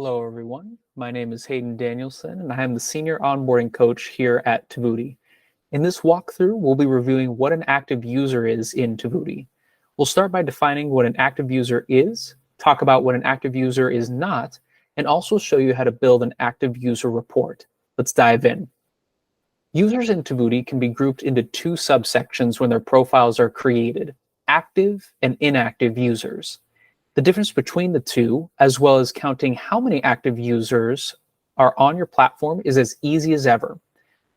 Hello, everyone. My name is Hayden Danielson, and I am the Senior Onboarding Coach here at Tovuti. In this walkthrough, we'll be reviewing what an active user is in Tovuti. We'll start by defining what an active user is, talk about what an active user is not, and also show you how to build an active user report. Let's dive in. Users in Tovuti can be grouped into two subsections when their profiles are created: active and inactive users. The difference between the two, as well as counting how many active users are on your platform, is as easy as ever.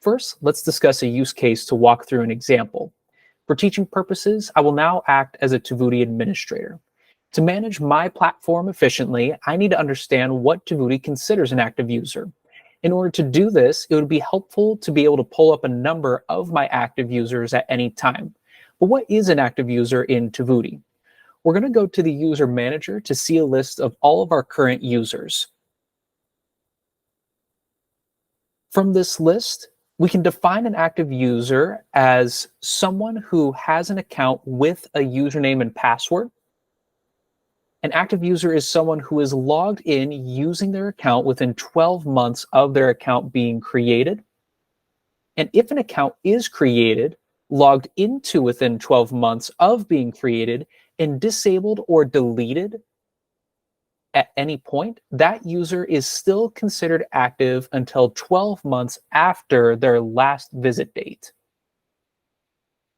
First, let's discuss a use case to walk through an example. For teaching purposes, I will now act as a Tovuti administrator. To manage my platform efficiently, I need to understand what Tovuti considers an active user. In order to do this, it would be helpful to be able to pull up a number of my active users at any time. But what is an active user in Tovuti? We're going to go to the user manager to see a list of all of our current users. From this list, we can define an active user as someone who has an account with a username and password. An active user is someone who is logged in using their account within 12 months of their account being created. And if an account is created, logged into within 12 months of being created, and disabled or deleted at any point, that user is still considered active until 12 months after their last visit date.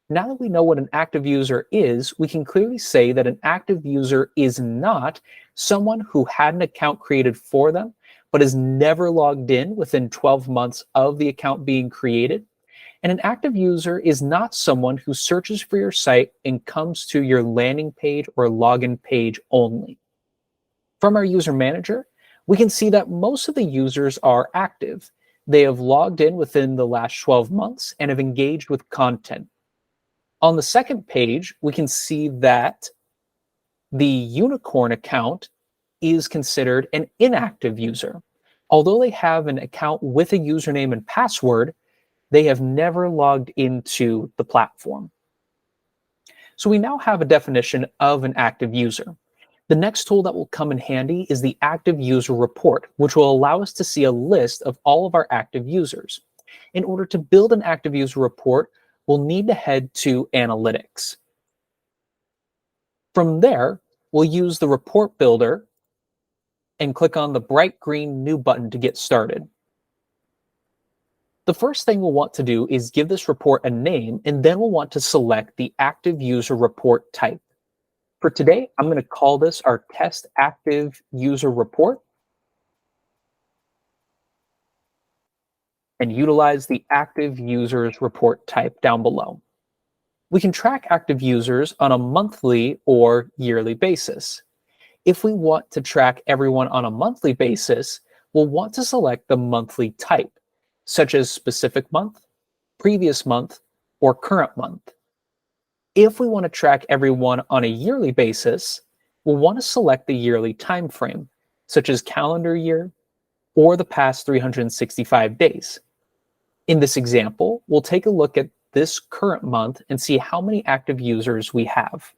Now that we know what an active user is, we can clearly say that an active user is not someone who had an account created for them, but is never logged in within 12 months of the account being created. And an active user is not someone who searches for your site and comes to your landing page or login page only. From our user manager, we can see that most of the users are active. They have logged in within the last 12 months and have engaged with content. On the second page, we can see that the unicorn account is considered an inactive user. Although they have an account with a username and password, they have never logged into the platform. So we now have a definition of an active user. The next tool that will come in handy is the active user report, which will allow us to see a list of all of our active users. In order to build an active user report, we'll need to head to Analytics. From there, we'll use the report builder and click on the bright green new button to get started. The first thing we'll want to do is give this report a name, and then we'll want to select the active user report type. For today, I'm going to call this our test active user report and utilize the active users report type down below. We can track active users on a monthly or yearly basis. If we want to track everyone on a monthly basis, we'll want to select the monthly type, such as specific month, previous month, or current month. If we want to track everyone on a yearly basis, we'll want to select the yearly time frame, such as calendar year or the past 365 days. In this example, we'll take a look at this current month and see how many active users we have.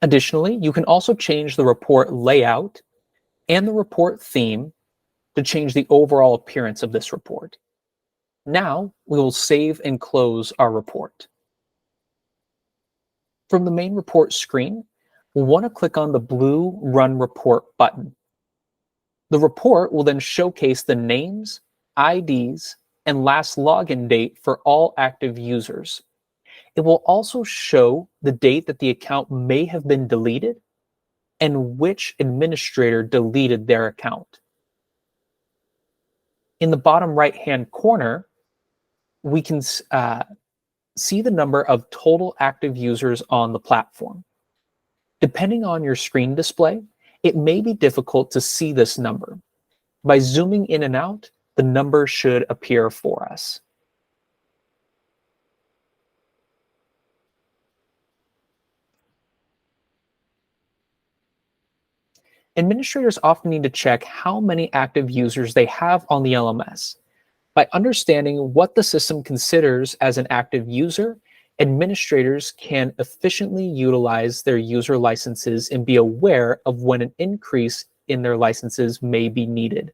Additionally, you can also change the report layout and the report theme to change the overall appearance of this report. Now, we will save and close our report. From the main report screen, we'll want to click on the blue Run Report button. The report will then showcase the names, IDs, and last login date for all active users. It will also show the date that the account may have been deleted and which administrator deleted their account. In the bottom right-hand corner, we can see the number of total active users on the platform. Depending on your screen display, it may be difficult to see this number. By zooming in and out, the number should appear for us. Administrators often need to check how many active users they have on the LMS. By understanding what the system considers as an active user, Administrators can efficiently utilize their user licenses and be aware of when an increase in their licenses may be needed.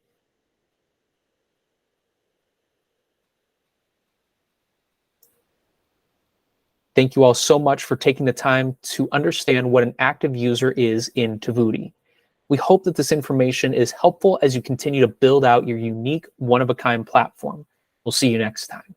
Thank you all so much for taking the time to understand what an active user is in Tovuti. We hope that this information is helpful as you continue to build out your unique, one-of-a-kind platform. We'll see you next time.